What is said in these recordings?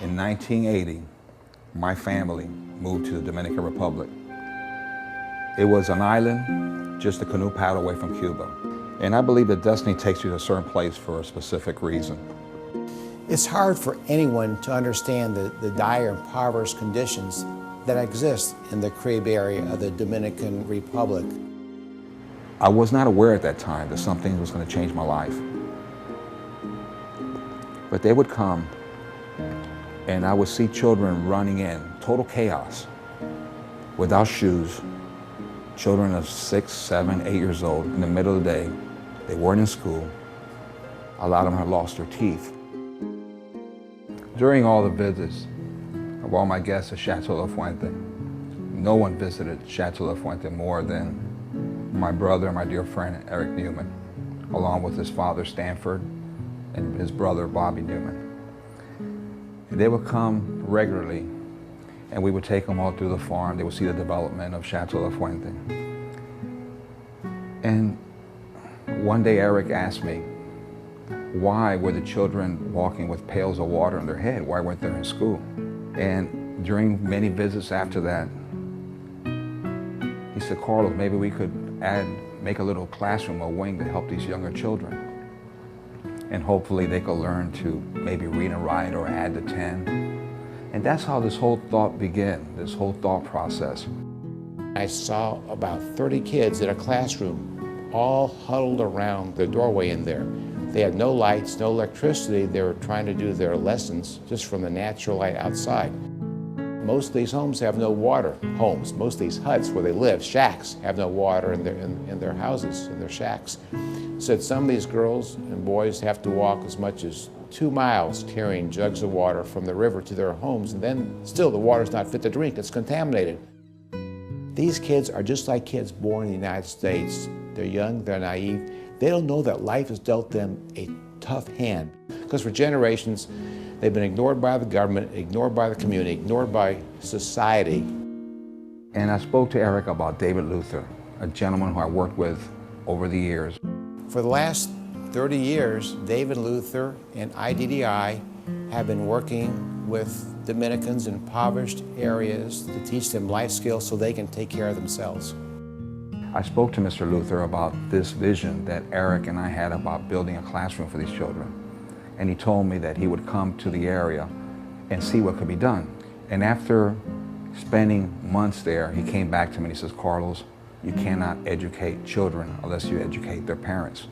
In 1980, my family moved to the Dominican Republic. It was an island, just a canoe paddle away from Cuba. And I believe that destiny takes you to a certain place for a specific reason. It's hard for anyone to understand the dire, impoverished conditions that exist in the Caribbean area of the Dominican Republic. I was not aware at that time that something was going to change my life. But they would come, and I would see children running in, total chaos, without shoes, children of 6, 7, 8 years old, in the middle of the day. They weren't in school. A lot of them had lost their teeth. During all the visits of all my guests at Chateau La Fuente, no one visited Chateau La Fuente more than my brother and my dear friend Eric Newman, along with his father Stanford and his brother Bobby Newman. They would come regularly, and we would take them all through the farm. They would see the development of Chateau La Fuente. And one day Eric asked me, why were the children walking with pails of water on their head? Why weren't they in school? And during many visits after that, he said, Carlos, maybe we could make a little classroom, a wing to help these younger children. And hopefully they could learn to maybe read and write or add to 10. And that's how this whole thought began, this whole thought process. I saw about 30 kids in a classroom, all huddled around the doorway in there. They had no lights, no electricity. They were trying to do their lessons just from the natural light outside. Most of these homes have no water. Most of these huts where they live, shacks, have no water in their houses, in their shacks. So some of these girls and boys have to walk as much as 2 miles carrying jugs of water from the river to their homes, and then still the water's not fit to drink, it's contaminated. These kids are just like kids born in the United States. They're young, they're naive. They don't know that life has dealt them a tough hand. Because for generations, they've been ignored by the government, ignored by the community, ignored by society. And I spoke to Eric about David Luther, a gentleman who I worked with over the years. For the last 30 years, David Luther and IDDI have been working with Dominicans in impoverished areas to teach them life skills so they can take care of themselves. I spoke to Mr. Luther about this vision that Eric and I had about building a classroom for these children. And he told me that he would come to the area and see what could be done. And after spending months there, he came back to me and he says, Carlos, you cannot educate children unless you educate their parents.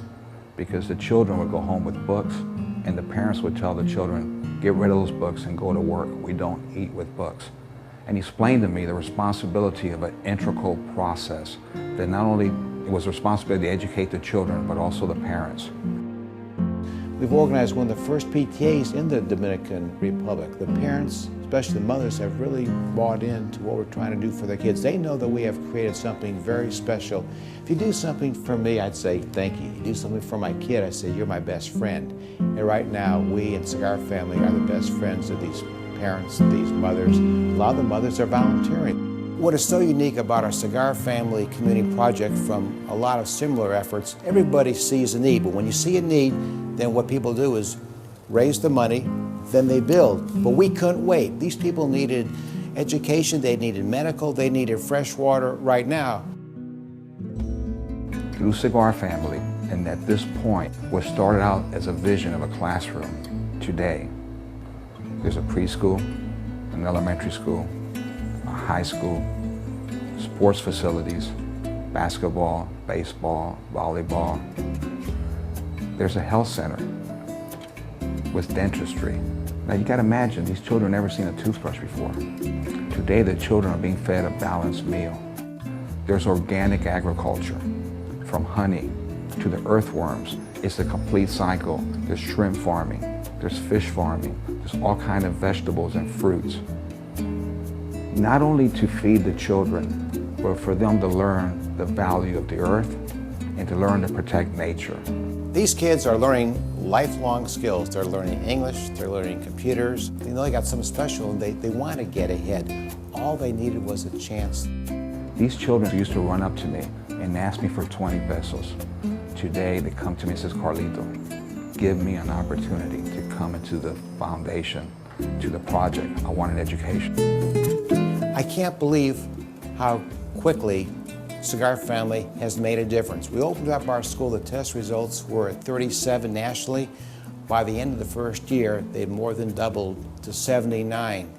Because the children would go home with books, and the parents would tell the children, get rid of those books and go to work. We don't eat with books. And he explained to me the responsibility of an integral process, that not only it was a responsibility to educate the children, but also the parents. We've organized one of the first PTAs in the Dominican Republic. The parents, especially the mothers, have really bought into what we're trying to do for their kids. They know that we have created something very special. If you do something for me, I'd say thank you. You do something for my kid, I say you're my best friend. And right now, we in Cigar family are the best friends of these parents, these mothers. A lot of the mothers are volunteering. What is so unique about our Cigar Family Community Project from a lot of similar efforts, everybody sees a need, but when you see a need, then what people do is raise the money, then they build. But we couldn't wait. These people needed education, they needed medical, they needed fresh water right now. Through Cigar Family, and at this point, what started out as a vision of a classroom, today, there's a preschool, an elementary school, a high school, sports facilities, basketball, baseball, volleyball. There's a health center with dentistry. Now you gotta imagine, these children never seen a toothbrush before. Today the children are being fed a balanced meal. There's organic agriculture, from honey to the earthworms. It's a complete cycle. There's shrimp farming, there's fish farming, there's all kinds of vegetables and fruits. Not only to feed the children, but for them to learn the value of the earth and to learn to protect nature. These kids are learning lifelong skills. They're learning English, they're learning computers. They know they got something special and they want to get ahead. All they needed was a chance. These children used to run up to me and ask me for 20 pesos. Today they come to me and says, Carlito, give me an opportunity to come into the foundation to the project. I want an education. I can't believe how quickly Cigar Family has made a difference. We opened up our school, the test results were at 37 nationally. By the end of the first year, they've more than doubled to 79.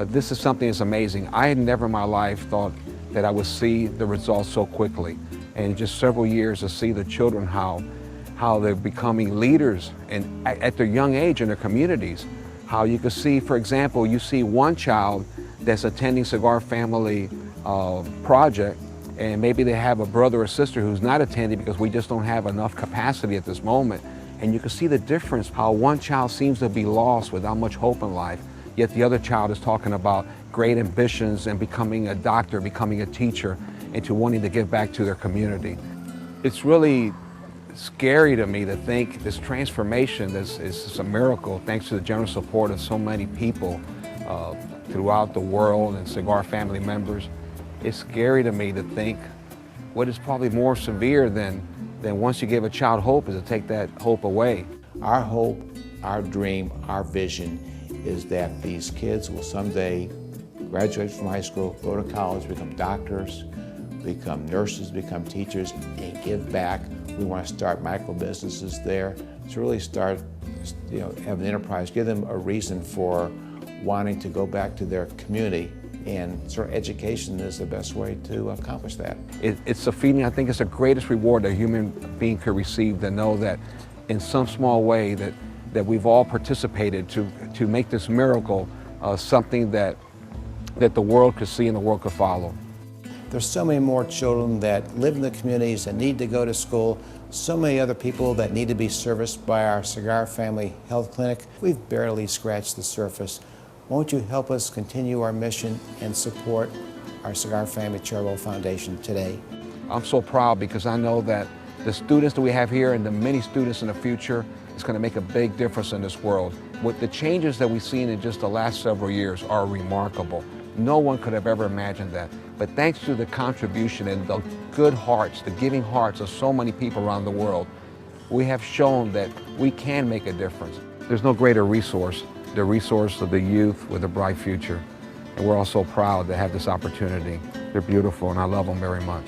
This is something that's amazing. I had never in my life thought that I would see the results so quickly. And in just several years to see the children how they're becoming leaders and at their young age in their communities. How you can see, for example, you see one child that's attending Cigar Family project, and maybe they have a brother or sister who's not attending because we just don't have enough capacity at this moment. And you can see the difference, how one child seems to be lost without much hope in life, yet the other child is talking about great ambitions and becoming a doctor, becoming a teacher, and to wanting to give back to their community. It's really scary to me to think this transformation is a miracle thanks to the generous support of so many people throughout the world and Cigar Family members. It's scary to me to think what is probably more severe than once you give a child hope is to take that hope away. Our hope, our dream, our vision is that these kids will someday graduate from high school, go to college, become doctors, become nurses, become teachers, and give back. We want to start micro businesses there to really start, have an enterprise, give them a reason for wanting to go back to their community, and sort of education is the best way to accomplish that. It's a feeling, I think it's the greatest reward a human being could receive, to know that in some small way that we've all participated to make this miracle something that the world could see and the world could follow. There's so many more children that live in the communities that need to go to school, so many other people that need to be serviced by our Cigar Family Health Clinic. We've barely scratched the surface. Won't you help us continue our mission and support our Cigar Family Charitable Foundation today? I'm so proud because I know that the students that we have here and the many students in the future is going to make a big difference in this world. With the changes that we've seen in just the last several years are remarkable. No one could have ever imagined that. But thanks to the contribution and the good hearts, the giving hearts of so many people around the world, we have shown that we can make a difference. There's no greater resource, the resource of the youth with a bright future. And we're all so proud to have this opportunity. They're beautiful and I love them very much.